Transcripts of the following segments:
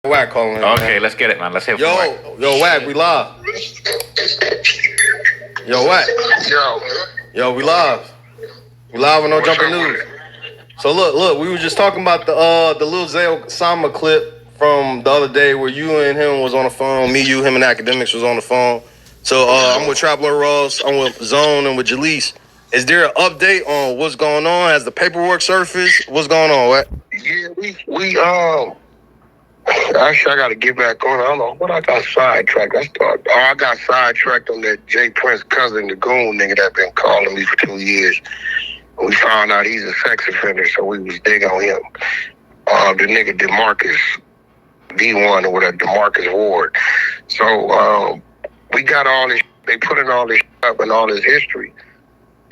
Wack calling in, Okay, man. let's get it, man. Let's hear from Wack. Yo, Wack, we live. Yo, Wack. Yo, we live. We live on No Jumper News. So look, we were just talking about the Lil Zay Osama clip from the other day where you and him was on the phone. Me, you, him, and Academics was on the phone. So I'm with Traveler Ross, I'm with Zone, and with Jaleese. Is there an update on what's going on? Has the paperwork surfaced? What's going on, Wack? Yeah, we actually I gotta get back on. I don't know what I got sidetracked. I got sidetracked on that Jay Prince cousin, the goon nigga that been calling me for 2 years. We found out he's a sex offender, so we was digging on him. The nigga DeMarcus D1 or whatever, DeMarcus Ward. So we got all this. They put in all this up and all this history,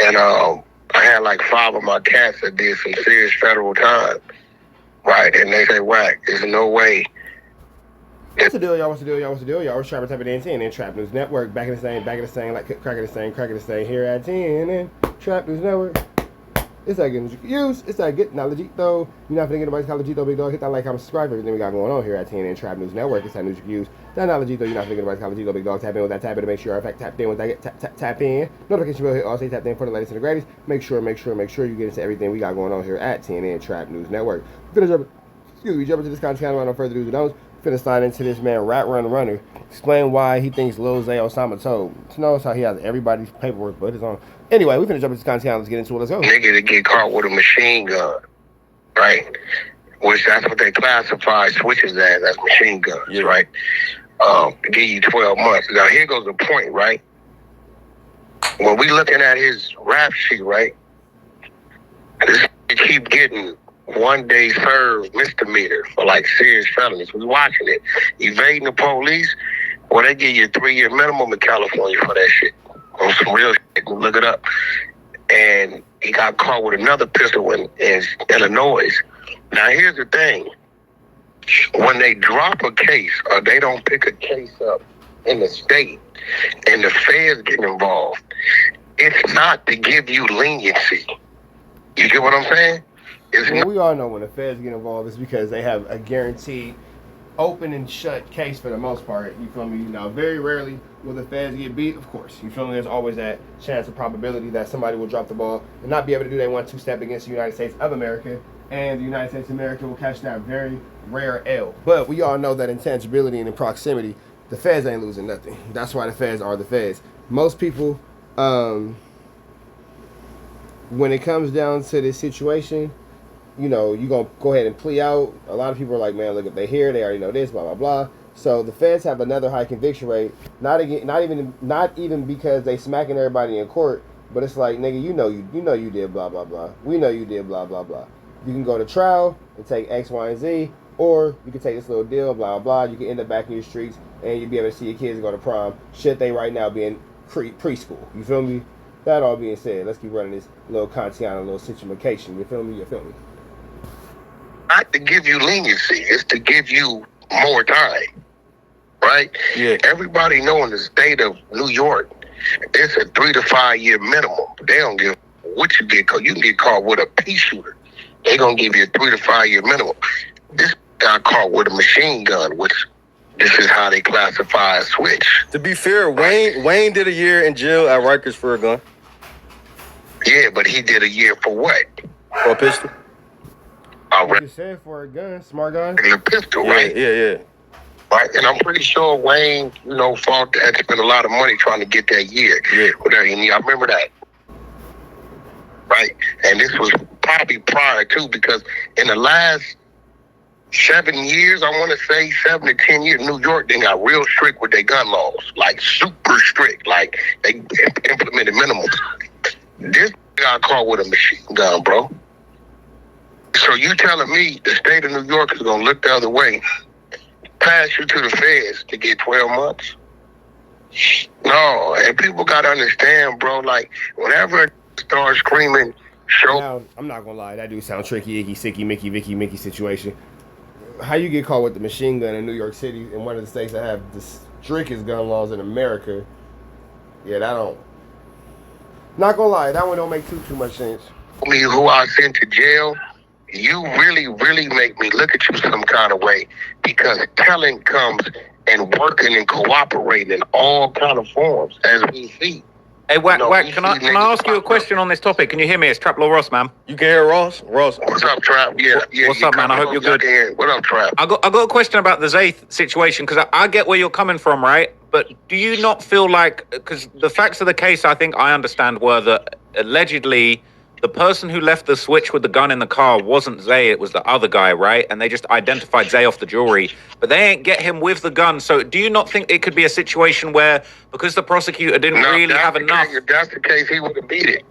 and I had like 5 of my cats that did some serious federal time. Right, and they say, Wack, there's no way. What's the deal, y'all? What's the deal, y'all? What's the deal, y'all? We're Trapper Type of Day 10 and Trap News Network. Back in the same, like crack of the same here at 10 and Trap News Network. It's that good use. It's that good knowledge though. You're not forgetting anybody's college though, big dog. Hit that like, comment, subscribe. Everything we got going on here at 10 and Trap News Network. It's that news use. That knowledge though. You're not forgetting anybody's college though, big dog. Tap in with that tab to make sure. In fact, tap in with that. Tap in. Notification bell hit. Also tap in for the latest and the greatest. Make sure you get into everything we got going on here at 10 and Trap News Network. Finish up. We jump into this content without no further ado. Don't finna slide into this man, Rat Runner. Explain why he thinks Lil Zay Osama told. Notice how he has everybody's paperwork but his own. Anyway, we finna jump into this content. Let's get into it. Let's go. Nigga to get caught with a machine gun, right? Which that's what they classify switches as. That's machine guns, right? To give you 12 months. Now here goes the point, right? When we looking at his rap sheet, right? This keep getting 1 day served misdemeanor for like serious felonies. We watching it. Evading the police, well, they give you a 3-year minimum in California for that shit. On some real shit, look it up. And he got caught with another pistol in Illinois. Now here's the thing. When they drop a case or they don't pick a case up in the state and the feds get involved, it's not to give you leniency. You get what I'm saying? Well, we all know when the feds get involved, it's because they have a guaranteed open and shut case for the most part. You feel me? Now, very rarely will the feds get beat, of course. You feel me? There's always that chance of probability that somebody will drop the ball and not be able to do their 1-2 step against the United States of America, and the United States of America will catch that very rare L. But we all know that in tangibility and in proximity, the feds ain't losing nothing. That's why the feds are the feds. Most people, when it comes down to this situation, you know, you're going to go ahead and plea out. A lot of people are like, man, look, if they're here, they already know this, blah, blah, blah. So the feds have another high conviction rate, not even because they smacking everybody in court, but it's like, nigga, you know you did blah, blah, blah. We know you did blah, blah, blah. You can go to trial and take X, Y, and Z, or you can take this little deal, blah, blah. You can end up back in your streets, and you'll be able to see your kids go to prom. Shit, they right now being preschool. You feel me? That all being said, let's keep running this little content, a little situation. You feel me? You feel me? Not to give you leniency, it's to give you more time, right? Yeah. Everybody know in the state of New York, it's a 3 to 5 year minimum. They don't give what you get caught. You can get caught with a pea shooter. They gonna give you a 3 to 5 year minimum. This got caught with a machine gun, which this is how they classify a switch. To be fair, Wayne did a year in jail at Rikers for a gun. Yeah, but he did a year for what? For a pistol. You said for a gun, smart gun. A pistol, right? Yeah. Right, and I'm pretty sure Wayne, fought that, spent a lot of money trying to get that year. Yeah. And I remember that. Right, and this was probably prior to, because in the last 7 years, I want to say 7 to 10 years, New York, they got real strict with their gun laws, like super strict, like they implemented minimums. This got caught with a machine gun, bro. So you telling me the state of New York is going to look the other way, pass you to the feds to get 12 months? No, and people got to understand, bro, like, whenever it starts screaming, Now, I'm not going to lie, that do sound tricky, icky, sicky, Mickey, Vicky, Mickey situation. How you get caught with the machine gun in New York City, in one of the states that have the strictest gun laws in America, yeah, that don't. Not going to lie, that one don't make too much sense. Me who I sent to jail, you really, really make me look at you some kind of way, because telling comes and working and cooperating in all kind of forms, as we see. Hey, Wack, You know, Wack, we can see I niggas ask you a pop question on this topic? Can you hear me? It's Trap Law Ross, man. You can hear Ross? Ross. What's up, Trap? Yeah, What's up, man? I hope you're good. What up, Trap? I got a question about the Zay situation, because I get where you're coming from, right? But do you not feel like, because the facts of the case, I think I understand, were that allegedly the person who left the switch with the gun in the car wasn't Zay, it was the other guy, right? And they just identified Zay off the jewelry, but they ain't get him with the gun. So do you not think it could be a situation where, because the prosecutor didn't really have enough... If that's the case, he would have beat it.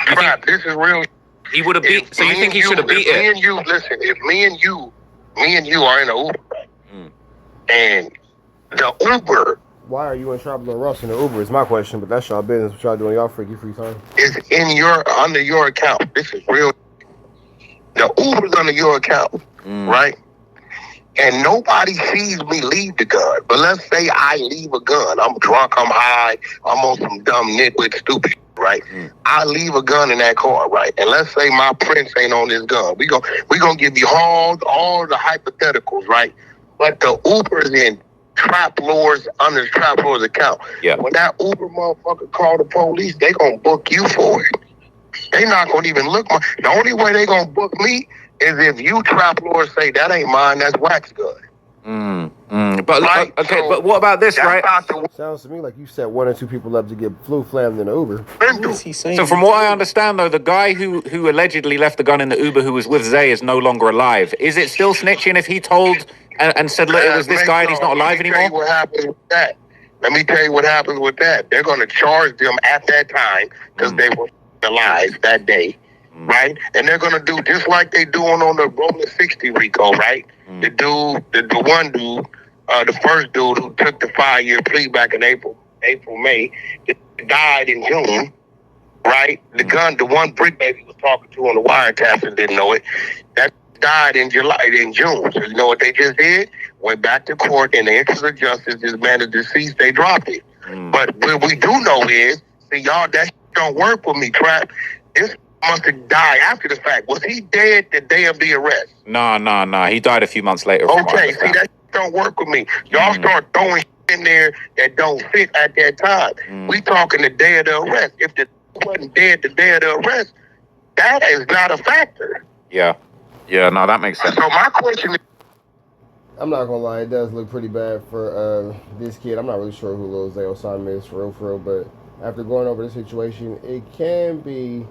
Trap, this is real. He would have beat... So you think he should have beat it? Me and you, listen, if me and you are in an Uber, and the Uber... Why are you and Trap Lil Ross in the Uber is my question, but that's y'all business. What y'all doing y'all freaky free time? Is under your account. This is real. The Uber's under your account, right? And nobody sees me leave the gun. But let's say I leave a gun. I'm drunk, I'm high, I'm on some dumb nitwit stupid shit, right? I leave a gun in that car, right? And let's say my prince ain't on this gun. We gonna give you all the hypotheticals, right? But the Uber's in Trap Lord's under Trap Lord's account. Yeah. When that Uber motherfucker call the police, they gonna book you for it. They not gonna even look. The only way they gonna book me is if you, Trap Lord, say that ain't mine, that's Wack's gun. But right? okay, So, but what about this, right? Sounds to me like you set one or two people up to get flu flammed in the Uber. What is he saying? So from what I understand, though, the guy who allegedly left the gun in the Uber who was with Zay is no longer alive. Is it still snitching if he told and said, look, it was this guy and he's not alive anymore? Let me tell you what happens with that. Let me tell you what happens with that. They're going to charge them at that time because they were alive that day, right? And they're going to do just like they doing on the Rolling 60 RICO, right? The one dude, the first dude who took the 5-year plea back in April, May, died in June, right? The one Brick Baby was talking to on the wiretap and didn't know it, that died in June. So you know what they just did? Went back to court in the interest of justice. This man is deceased. They dropped it. But what we do know is, see, y'all, that don't work for me, Trap. This must have died after the fact. Was he dead the day of the arrest? No. He died a few months later. Okay, see, that don't work with me. Y'all start throwing in there that don't fit at that time. We talking the day of the arrest. If the wasn't dead the day of the arrest, that is not a factor. Yeah, no, that makes sense. So my question is, I'm not gonna lie, it does look pretty bad for this kid. I'm not really sure who Lil Zay Osama is for real, but after going over the situation, it can be,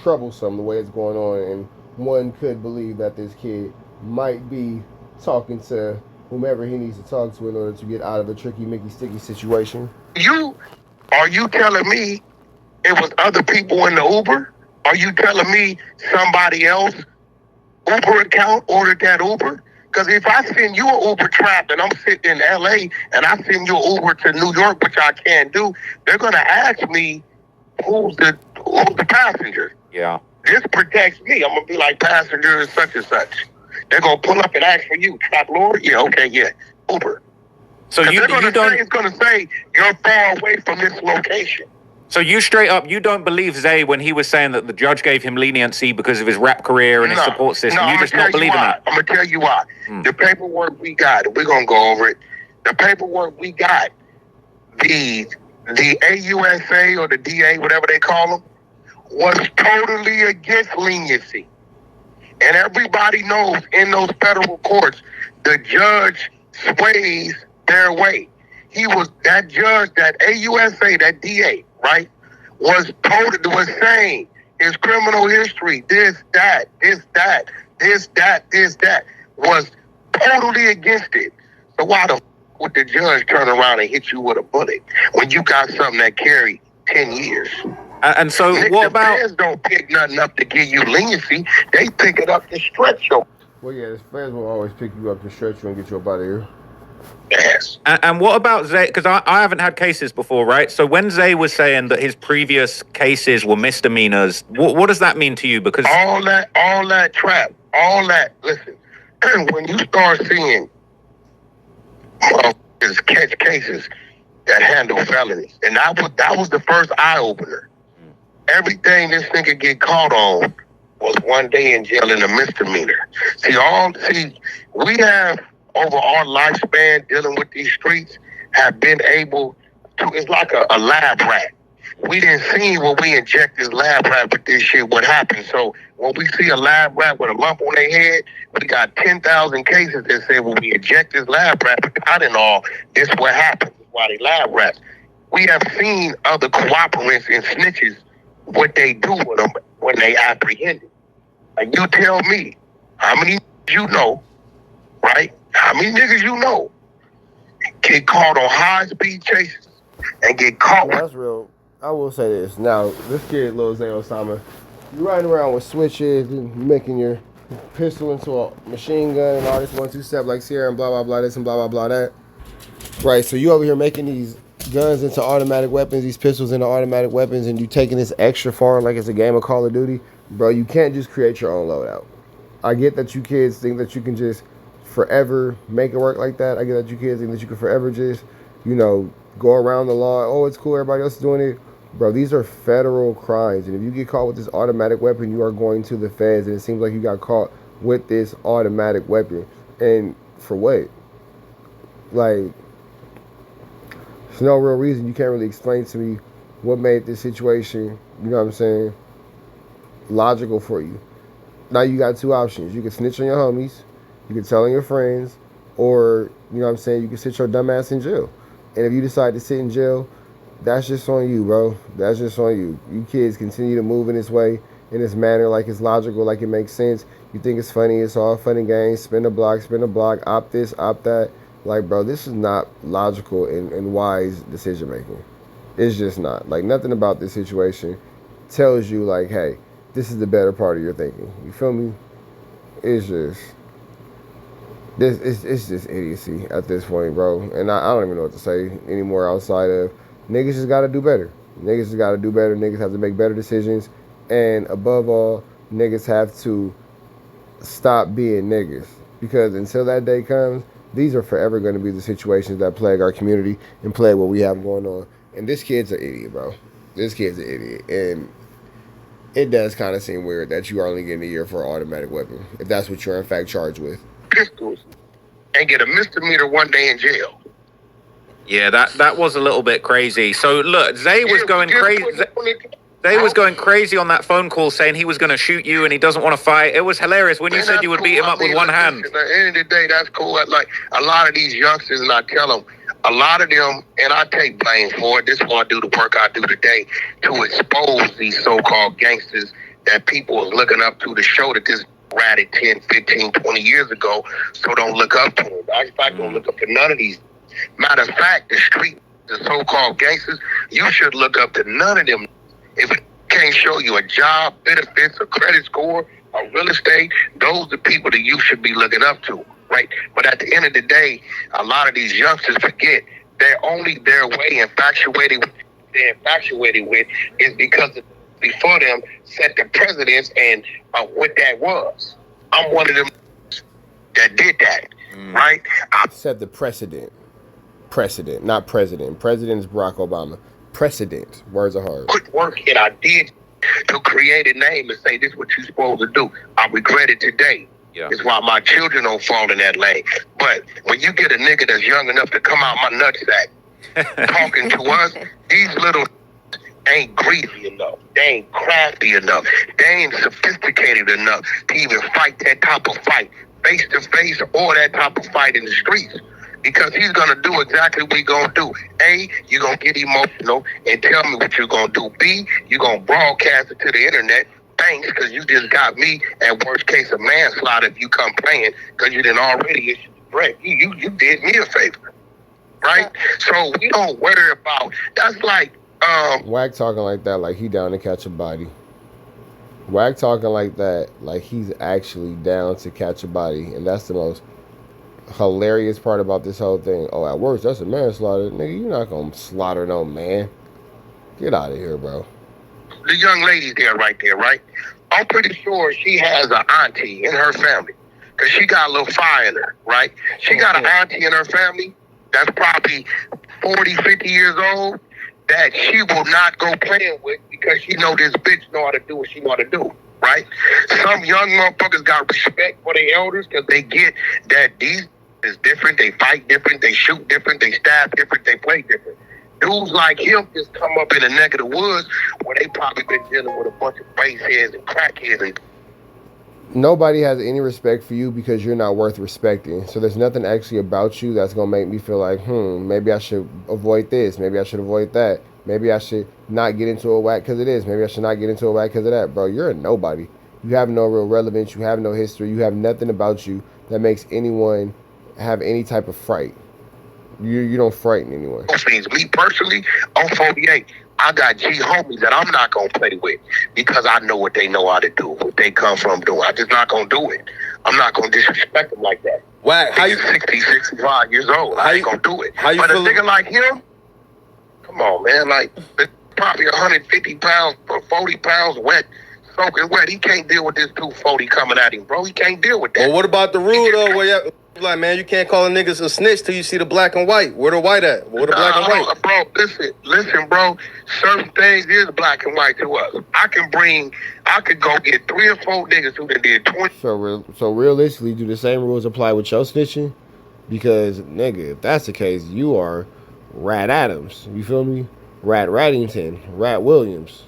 troublesome the way it's going on, and one could believe that this kid might be talking to whomever he needs to talk to in order to get out of a tricky, Mickey sticky situation. Are you telling me it was other people in the Uber? Are you telling me somebody else Uber account ordered that Uber? Because if I send you an Uber, Trap, and I'm sitting in LA and I send you an Uber to New York, which I can't do, they're gonna ask me who's the passenger. Yeah. This protects me. I'm gonna be like, passenger is such and such. They're gonna pull up and ask for you, Trap Lord. Yeah, okay, yeah, Uber. So it's gonna say you're far away from this location. So you straight up, you don't believe Zay when he was saying that the judge gave him leniency because of his rap career and his support system? You just not believing that? I'm going to tell you why. The paperwork we got, we're going to go over it. The paperwork we got, the AUSA or the DA, whatever they call them, was totally against leniency. And everybody knows in those federal courts, the judge sways their way. That judge, that AUSA, that DA, right, was saying his criminal history, this, that, was totally against it. So why the f would the judge turn around and hit you with a bullet when you got something that carried 10 years? And so what about... The feds don't pick nothing up to give you leniency. They pick it up to stretch you. Well, yeah, the feds will always pick you up to stretch you and get you up out of here. Yes. And what about Zay? Because I haven't had cases before, right? So when Zay was saying that his previous cases were misdemeanors, what does that mean to you? Because all that Trap, all that. Listen, when you start seeing catch cases that handle felonies, and that was the first eye opener. Everything this nigga get caught on was 1 day in jail and a misdemeanor. We have over our lifespan dealing with these streets have been able to. It's like a lab rat. We didn't see when we inject this lab rat with this shit what happens. So when we see a lab rat with a lump on their head, we got 10,000 cases that say when we inject this lab rat with Tylenol, this what happens. That's why they lab rats. We have seen other cooperants and snitches what they do with them when they apprehended. And you tell me how many you know, right? How many niggas you know get caught on high speed chases and get caught? That's real. I will say this. Now, this kid, Lil Zay Osama, you riding around with switches and making your pistol into a machine gun and all this 1-2 step like Sierra and blah blah blah this and blah blah blah that. Right. So you over here making these guns into automatic weapons, these pistols into automatic weapons, and you taking this extra far like it's a game of Call of Duty, bro. You can't just create your own loadout. I get that you kids think that you can just forever make it work like that. I get that you kids think that you can forever just, go around the law. Oh, it's cool. Everybody else is doing it. Bro, these are federal crimes. And if you get caught with this automatic weapon, you are going to the feds. And it seems like you got caught with this automatic weapon. And for what? Like, there's no real reason. You can't really explain to me what made this situation, you know what I'm saying, logical for you. Now you got two options. You can snitch on your homies. You can tell on your friends. Or, you know what I'm saying, you can sit your dumb ass in jail. And if you decide to sit in jail, that's just on you, bro. That's just on you. You kids continue to move in this way, in this manner, like it's logical, like it makes sense. You think it's funny, it's all fun and games. Spin a block, opt this, opt that. Like, bro, this is not logical and wise decision making. It's just not. Like, nothing about this situation tells you, like, hey, this is the better part of your thinking. You feel me? It's just... It's just idiocy at this point, bro. And I don't even know what to say anymore outside of niggas just gotta do better. Niggas just gotta do better. Niggas have to make better decisions. And above all, niggas have to stop being niggas. Because until that day comes, these are forever going to be the situations that plague our community and plague what we have going on. And this kid's an idiot, bro. This kid's an idiot. And it does kind of seem weird that you are only getting a year for an automatic weapon, if that's what you're in fact charged with. Pistols and get a misdemeanor 1 day in jail. Yeah, that was a little bit crazy. So look, Zay was going crazy. Zay was going crazy on that phone call saying he was going to shoot you and he doesn't want to fight. It was hilarious when you said you would beat him up with one hand. At the end of the day, that's cool. Like a lot of these youngsters, and I tell them, a lot of them, and I take blame for it. This is why I do the work I do today to expose these so-called gangsters that people are looking up to show that this ratted 10, 15, 20 years ago, so don't look up to them. In fact, don't look up to none of these. Matter of fact, the street, the so-called gangsters, you should look up to none of them. If it can't show you a job, benefits, a credit score, or real estate, those are the people that you should be looking up to, right? But at the end of the day, a lot of these youngsters forget they're only their way infatuated with is because before them set the precedence and what that was. I'm one of them that did that, right? I set the precedent. Precedent, not president. President is Barack Obama. Precedent. Words are hard. Put work and I did to create a name and say this is what you're supposed to do. I regret it today. Yeah. It's why my children don't fall in that lane. But when you get a nigga that's young enough to come out my nutsack talking to us, these little ain't greasy enough. They ain't crafty enough. They ain't sophisticated enough to even fight that type of fight, face to face, or that type of fight in the streets. Because he's going to do exactly what he's going to do. A, you're going to get emotional and tell me what you're going to do. B, you're going to broadcast it to the internet. Thanks, because you just got me at worst case of manslaughter if you come playing, because you didn't already issue the threat. You did me a favor, right? So we don't worry about, that's like... Wack talking like that like he down to catch a body. Wack talking like that like he's actually down to catch a body. And that's the most hilarious part about this whole thing. Oh, at worst, that's a manslaughter. Nigga, you're not gonna slaughter no man. Get out of here, bro. The young lady's there right there, right? I'm pretty sure she has an auntie in her family. Because she got a little fire in her, right? She got an auntie in her family that's probably 40, 50 years old that she will not go playing with because she know this bitch know how to do what she know how to do, right? Some young motherfuckers got respect for their elders because they get that these is different, they fight different, they shoot different, they stab different, they play different. Dudes like him just come up in the neck of the woods where they probably been dealing with a bunch of face heads and crackheads and nobody has any respect for you because you're not worth respecting. So there's nothing actually about you that's going to make me feel like, maybe I should avoid this. Maybe I should avoid that. Maybe I should not get into a whack because of this. Maybe I should not get into a whack because of that. Bro, you're a nobody. You have no real relevance. You have no history. You have nothing about you that makes anyone have any type of fright. You don't frighten anyone. Me personally, on 48, I got G homies that I'm not going to play with because I know what they know how to do, what they come from doing. I'm just not going to do it. I'm not going to disrespect them like that. Wack, how you 60, 65 years old. I ain't going to do it. How you but a feeling? nigga like him, come on, man. Like, probably 150 pounds or 40 pounds wet, soaking wet. He can't deal with this 240 coming at him, bro. He can't deal with that. Well, what about the rule, though, where you like, man, you can't call a niggas a snitch till you see the black and white. Where the white at? Where the black and white? Bro, listen, bro. Certain things is black and white to us. I could go get 3 or 4 niggas who done did 20. So realistically, do the same rules apply with your snitching? Because, nigga, if that's the case, you are Rat Adams. You feel me? Rat Rattington. Rat Williams.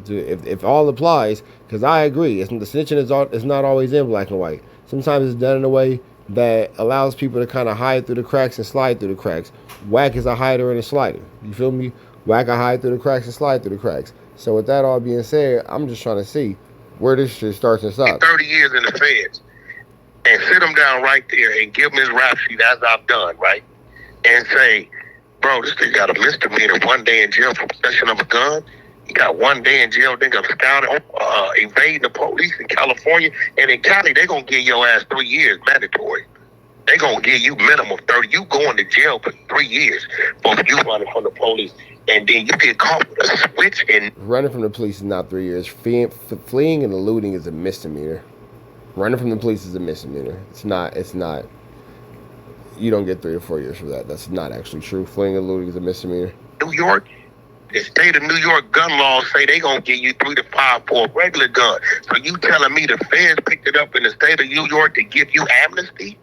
If all applies, because I agree, the snitching is not always in black and white. Sometimes it's done in a way that allows people to kind of hide through the cracks and slide through the cracks. Wack is a hider and a slider. You feel me? Wack can hide through the cracks and slide through the cracks. So with that all being said, I'm just trying to see where this shit starts and stops. 30 years in the feds and sit him down right there and give him his rap sheet as I've done, right? And say, bro, this thing got a misdemeanor, 1 day in jail for possession of a gun. He got 1 day in jail, nigga, scouting, evading the police in California. And in Cali, they going to give your ass 3 years mandatory. They going to give you minimum 30. You going to jail for 3 years for you running from the police. And then you get caught with a switch. And running from the police is not 3 years. Fleeing and eluding is a misdemeanor. Running from the police is a misdemeanor. It's not. You don't get 3 or 4 years for that. That's not actually true. Fleeing and eluding is a misdemeanor. New York, the state of New York gun laws say they gonna give you 3 to 5 for a regular gun. So you telling me the feds picked it up in the state of New York to give you amnesty?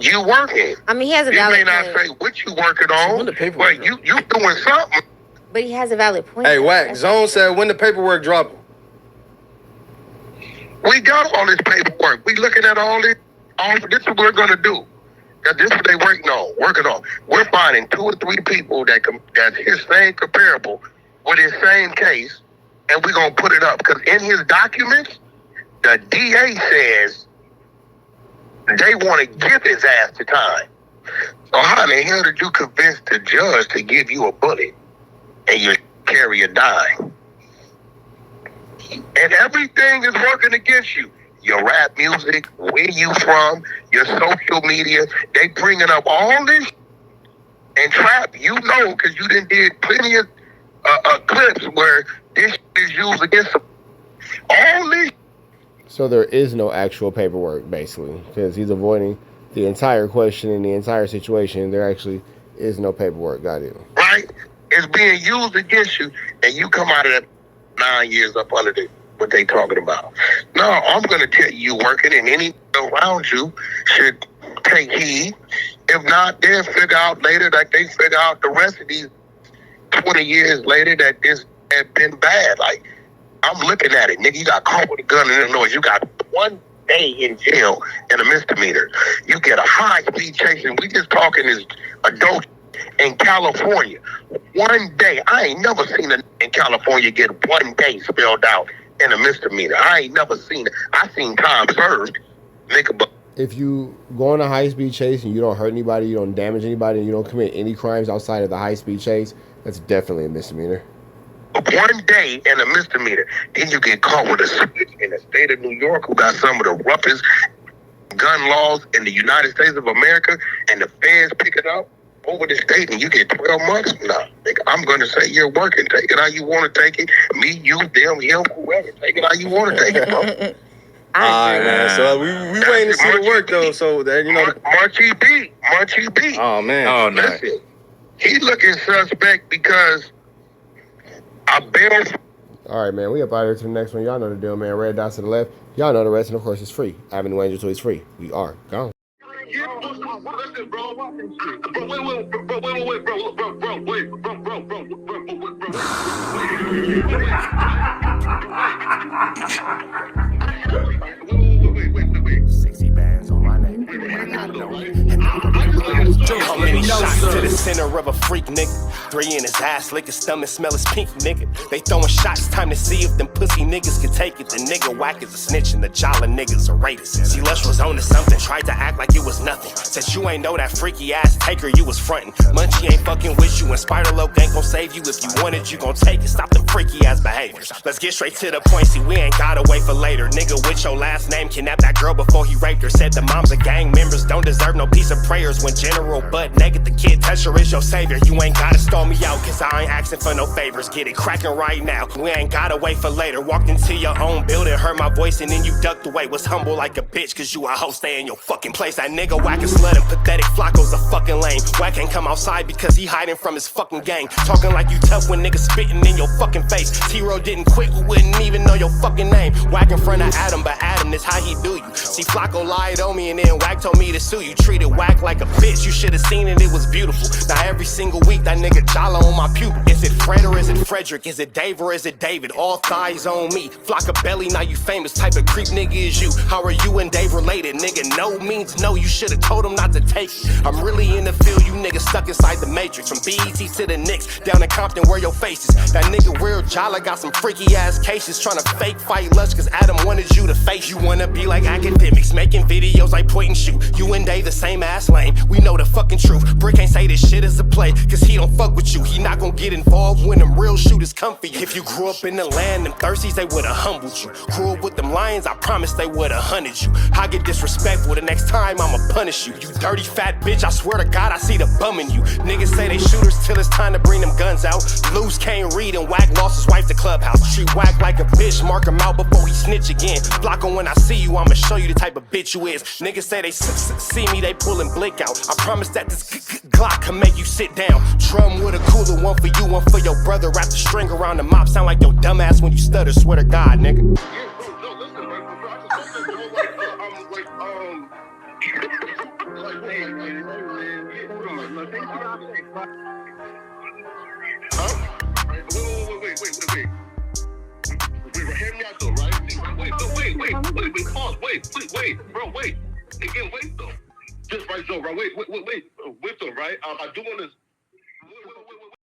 You working? I mean, he has a You valid may not point. say what you working on, but you doing something. But he has a valid point. Hey, Wack, Zone said when the paperwork dropping. We got all this paperwork. We looking at all this. This is what we're gonna do. This is what they working on. We're finding 2 or 3 people that's his same comparable with his same case, and we're gonna put it up. Because in his documents, the DA says they want to give his ass the time. So how the hell did you convince the judge to give you a bullet and you carry a dime? And everything is working against you. Your rap music, where you from, your social media, they bringing up all this. And Trap, you know, because you did plenty of clips where this is used against them. All this. So there is no actual paperwork, basically, because he's avoiding the entire question and the entire situation. There actually is no paperwork. Got it. Right? It's being used against you, and you come out of that 9 years up under what they talking about. No, I'm going to tell you working, and any around you should take heed. If not, they'll figure out later that they figure out the rest of these 20 years later that this had been bad. Like, I'm looking at it. Nigga, you got caught with a gun in Illinois. You got 1 day in jail and a misdemeanor. You get a high-speed chase, and we just talking as adults in California. 1 day. I ain't never seen a in California get 1 day spelled out in a misdemeanor. I ain't never seen it. I seen time served. Nigga, but if you go on a high-speed chase and you don't hurt anybody, you don't damage anybody, and you don't commit any crimes outside of the high-speed chase, that's definitely a misdemeanor. 1 day and a misdemeanor. Then you get caught with a switch in the state of New York, who got some of the roughest gun laws in the United States of America, and the feds pick it up over the state, and you get 12 months? Nah, nigga, I'm going to say you're working. Take it how you want to take it. Me, you, them, him, whoever. Take it how you want to take it, bro. All right, man. So we waiting to see the work, though. So that, you know. Marchie B. Oh, man. Oh, no. Listen, he looking suspect because I barely. All right, man. We up out here to the next one. Y'all know the deal, man. Red dots to the left. Y'all know the rest, and of course, it's free. Avenue Angel Toys free. We are gone. Listen, bro. Wait. 60 bands on my name. How many shots to the center of a freak, nigga? 3 in his ass, lick his stomach, smell his pink, nigga. They throwing shots, time to see if them pussy niggas can take it. The nigga Wack is a snitch and the Jala niggas are rapists. See, Lush was on to something, tried to act like it was nothing. Said you ain't know that freaky ass taker, you was frontin'. Munchie ain't fucking with you, and Spider-Loc ain't gon' save you. If you want it, you gon' take it. Stop the freaky ass behaviors. Let's get straight to the point, see, we ain't gotta wait for later. Nigga with your last name kidnapped that girl before he raped her. Said the moms of gang members don't deserve no piece of prayers. When General Butt naked, the kid Tesher is your savior. You ain't gotta stall me out, cause I ain't asking for no favors. Get it cracking right now, we ain't gotta wait for later. Walked into your own building, heard my voice, and then you ducked away. Was humble like a bitch, cause you a hoe, stay in your fucking place. That nigga Wack is slut and pathetic, Flacco's a fucking lame. Wack ain't come outside because he hiding from his fucking gang. Talking like you tough when niggas spitting in your fucking face. T-Row didn't quit, we wouldn't even know your fucking name. Wack in front of Adam, but Adam is how he do you. See, Flacco lied on me and then Wack told me to sue you. Treated Wack like a bitch, you should've seen it, it was beautiful. Now every single week that nigga Jala on my pupil. Is it Fred or is it Frederick? Is it Dave or is it David? All thighs on me. Flock a belly, now you famous. Type of creep nigga is you. How are you and Dave related? Nigga, no means no, you should've told him not to take it. I'm really in the field, you niggas stuck inside the matrix. From BET to the Knicks, down in Compton where your face is. That nigga Weird Jala got some freaky ass cases. Tryna fake fight Lush cause Adam wanted you to face. You wanna be like academics, making videos like point and shoot. You and Dave the same ass lane, we know the fucking truth. Brick ain't say this shit is a play, cause he don't fuck with you. He not gon' get involved when them real shooters come for you. If you grew up in the land, them thirsties, they would've humbled you. Grew up with them lions, I promise they would've hunted you. I get disrespectful, the next time I'ma punish you. You dirty fat bitch, I swear to God I see the bum in you. Niggas say they shooters till it's time to bring them guns out. Lose can't read and Wack lost his wife to Clubhouse. Treat Wack like a bitch, mark him out before he snitch again. Flocko, when I see you, I'ma show you the type of bitch you is. Niggas say they see me, they pullin' blick out. I promise that this Glock can make you sit down. Drum with a cooler, one for you, one for your brother. Wrap the string around the mop, sound like your dumb ass when you stutter. Swear to God, nigga. Wait. Hear me out though, right? Wait, bro, wait. Again, wait though. Just right, Joe, right? Wait though, right? I do want to